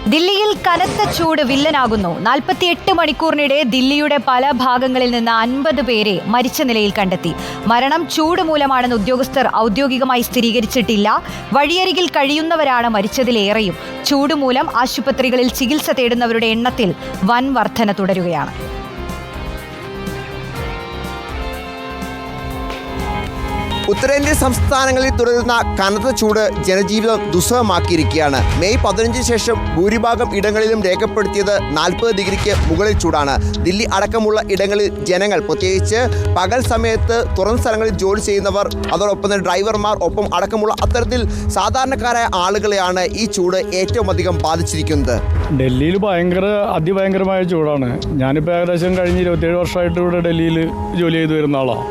ദില്ലിയിൽ കനത്ത ചൂട് വില്ലനാകുന്നു. 48 മണിക്കൂറിനിടെ ദില്ലിയുടെ പല ഭാഗങ്ങളിൽ നിന്ന് 50 പേരെ മരിച്ച നിലയിൽ കണ്ടെത്തി. മരണം ചൂട് മൂലമാണെന്ന് ഉദ്യോഗസ്ഥർ ഔദ്യോഗികമായി സ്ഥിരീകരിച്ചിട്ടില്ല. വഴിയരികിൽ കഴിയുന്നവരാണ് മരിച്ചതിലേറെയും. ചൂട് മൂലം ആശുപത്രികളിൽ ചികിത്സ തേടുന്നവരുടെ എണ്ണത്തിൽ വൻ വർധന തുടരുകയാണ്. ഉത്തരേന്ത്യൻ സംസ്ഥാനങ്ങളിൽ തുടരുന്ന കനത്ത ചൂട് ജനജീവിതം ദുസ്സഹമാക്കിയിരിക്കുകയാണ്. മെയ് 15 ശേഷം ഭൂരിഭാഗം ഇടങ്ങളിലും രേഖപ്പെടുത്തിയത് 40 ഡിഗ്രിക്ക് മുകളിൽ ചൂടാണ്. ദില്ലി അടക്കമുള്ള ഇടങ്ങളിൽ ജനങ്ങൾ, പ്രത്യേകിച്ച് പകൽ സമയത്ത് തുറന്ന സ്ഥലങ്ങളിൽ ജോലി ചെയ്യുന്നവർ, അതോടൊപ്പം തന്നെ ഡ്രൈവർമാർ, ഒപ്പം അടക്കമുള്ള അത്തരത്തിൽ സാധാരണക്കാരായ ആളുകളെയാണ് ഈ ചൂട് ഏറ്റവും അധികം ബാധിച്ചിരിക്കുന്നത്. ഡൽഹിയിൽ അതിഭയങ്കരമായ ചൂടാണ്. ഞാനിപ്പോൾ ഏകദേശം കഴിഞ്ഞ 27 വർഷമായിട്ട് ഇവിടെ ഡൽഹിയിൽ ജോലി ചെയ്തു വരുന്ന ആളാണ്.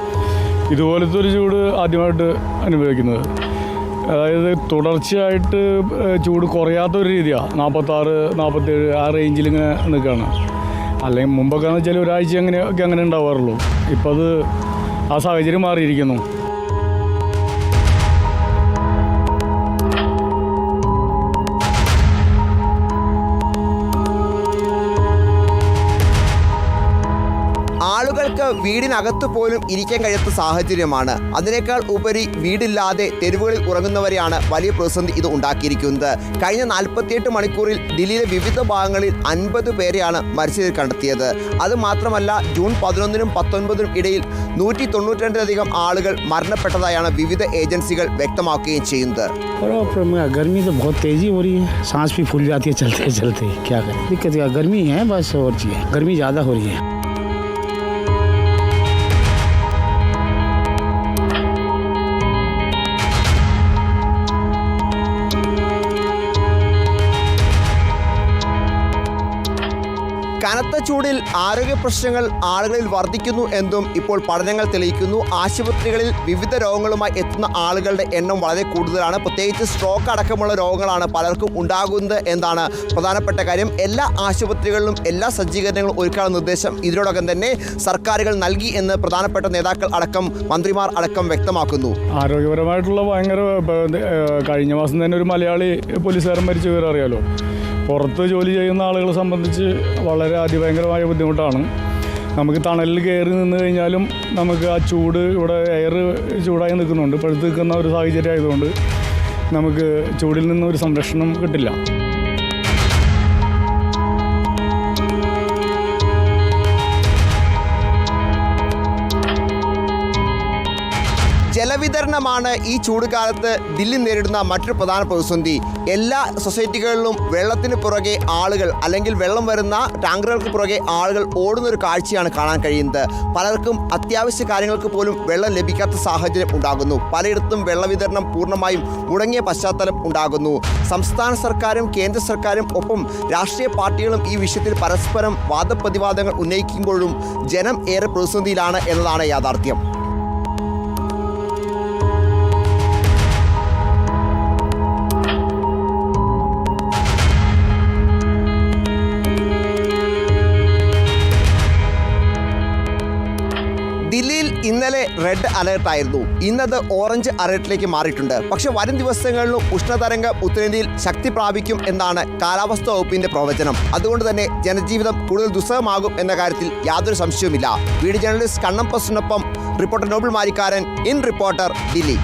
ഇതുപോലത്തെ ഒരു ചൂട് ആദ്യമായിട്ട് അനുഭവിക്കുന്നത്. അതായത് തുടർച്ചയായിട്ട് ചൂട് കുറയാത്തൊരു രീതിയാണ്. 46, 47 ആ റേഞ്ചിൽ ഇങ്ങനെ നിൽക്കുകയാണ്. അല്ലെങ്കിൽ മുമ്പൊക്കെ എന്ന് വെച്ചാൽ ഒരാഴ്ച അങ്ങനെ ഉണ്ടാവാറുള്ളൂ. ഇപ്പോൾ അത് ആ സാഹചര്യം മാറിയിരിക്കുന്നു. ആളുകൾക്ക് വീടിനകത്ത് പോലും ഇരിക്കാൻ കഴിയാത്ത സാഹചര്യമാണ്. അതിനേക്കാൾ ഉപരി വീടില്ലാതെ തെരുവുകളിൽ ഉറങ്ങുന്നവരെയാണ് വലിയ പ്രതിസന്ധി ഇത് ഉണ്ടാക്കിയിരിക്കുന്നത്. കഴിഞ്ഞ 48 മണിക്കൂറിൽ ദില്ലിയിലെ വിവിധ ഭാഗങ്ങളിൽ 50 പേരെയാണ് മരിച്ചതിൽ കണ്ടെത്തിയത്. അതുമാത്രമല്ല, ജൂൺ 11-നും 19-നും ഇടയിൽ 192-ലധികം ആളുകൾ മരണപ്പെട്ടതായാണ് വിവിധ ഏജൻസികൾ വ്യക്തമാക്കുകയും ചെയ്യുന്നത്. गर्मी तो बहुत तेजी हो रही है, सांस भी फूल जाती है चलते चलते. क्या करें, दिक्कत गर्मी है बस, और चीज़ गर्मी ज़्यादा हो रही है. കനത്ത ചൂടിൽ ആരോഗ്യ പ്രശ്നങ്ങൾ ആളുകളിൽ വർദ്ധിക്കുന്നു എന്നും ഇപ്പോൾ പഠനങ്ങൾ തെളിയിക്കുന്നു. ആശുപത്രികളിൽ വിവിധ രോഗങ്ങളുമായി എത്തുന്ന ആളുകളുടെ എണ്ണം വളരെ കൂടുതലാണ്. പ്രത്യേകിച്ച് സ്ട്രോക്ക് അടക്കമുള്ള രോഗങ്ങളാണ് പലർക്കും ഉണ്ടാകുന്നത് എന്നാണ് പ്രധാനപ്പെട്ട കാര്യം. എല്ലാ ആശുപത്രികളിലും എല്ലാ സജ്ജീകരണങ്ങളും ഒരുക്കാനുള്ള നിർദ്ദേശം ഇതിനോടകം തന്നെ സർക്കാരുകൾ നൽകി എന്ന് പ്രധാനപ്പെട്ട നേതാക്കൾ അടക്കം, മന്ത്രിമാർ അടക്കം വ്യക്തമാക്കുന്നു. ആരോഗ്യപരമായിട്ടുള്ള കഴിഞ്ഞ മാസം തന്നെ ഒരു മലയാളി പോലീസുകാരൻ മരിച്ച വിവരം അറിയാലോ. പുറത്ത് ജോലി ചെയ്യുന്ന ആളുകളെ സംബന്ധിച്ച് വളരെ അതിഭയങ്കരമായ ബുദ്ധിമുട്ടാണ്. നമുക്ക് തണലിൽ കയറി നിന്ന് കഴിഞ്ഞാലും നമുക്ക് ആ ചൂട്, ഇവിടെ എയർ ചൂടായി നിൽക്കുന്നുണ്ട്. പഴുത്ത് നിൽക്കുന്ന ഒരു സാഹചര്യം ആയതുകൊണ്ട് നമുക്ക് ചൂടിൽ നിന്ന് ഒരു സംരക്ഷണം കിട്ടില്ല. ജലവിതരണമാണ് ഈ ചൂടുകാലത്ത് ദില്ലി നേരിടുന്ന മറ്റൊരു പ്രധാന പ്രതിസന്ധി. എല്ലാ സൊസൈറ്റികളിലും വെള്ളത്തിന് പുറകെ ആളുകൾ, അല്ലെങ്കിൽ വെള്ളം വരുന്ന ടാങ്കറുകൾക്ക് പുറകെ ആളുകൾ ഓടുന്നൊരു കാഴ്ചയാണ് കാണാൻ കഴിയുന്നത്. പലർക്കും അത്യാവശ്യ കാര്യങ്ങൾക്ക് പോലും വെള്ളം ലഭിക്കാത്ത സാഹചര്യം ഉണ്ടാകുന്നു. പലയിടത്തും വെള്ളവിതരണം പൂർണ്ണമായും മുടങ്ങിയ പശ്ചാത്തലം ഉണ്ടാകുന്നു. സംസ്ഥാന സർക്കാരും കേന്ദ്ര സർക്കാരും ഒപ്പം രാഷ്ട്രീയ പാർട്ടികളും ഈ വിഷയത്തിൽ പരസ്പരം വാദപ്രതിവാദങ്ങൾ ഉന്നയിക്കുമ്പോഴും ജനം ഏറെ പ്രതിസന്ധിയിലാണ് എന്നതാണ് യാഥാർത്ഥ്യം. ദില്ലിയിൽ ഇന്നലെ റെഡ് അലേർട്ടായിരുന്നു. ഇന്നത് ഓറഞ്ച് അലേർട്ടിലേക്ക് മാറിയിട്ടുണ്ട്. പക്ഷേ വരും ദിവസങ്ങളിലും ഉഷ്ണതരംഗം ഉത്തരേന്ത്യയിൽ ശക്തി പ്രാപിക്കും എന്നാണ് കാലാവസ്ഥാ വകുപ്പിന്റെ പ്രവചനം. അതുകൊണ്ട് തന്നെ ജനജീവിതം കൂടുതൽ ദുസ്സഹമാകും എന്ന കാര്യത്തിൽ യാതൊരു സംശയവുമില്ല. വീഡിയോ ജേർണലിസ്റ്റ് കണ്ണം പ്രസിനൊപ്പം reporter Noble Marikkaran, in reporter, Delhi.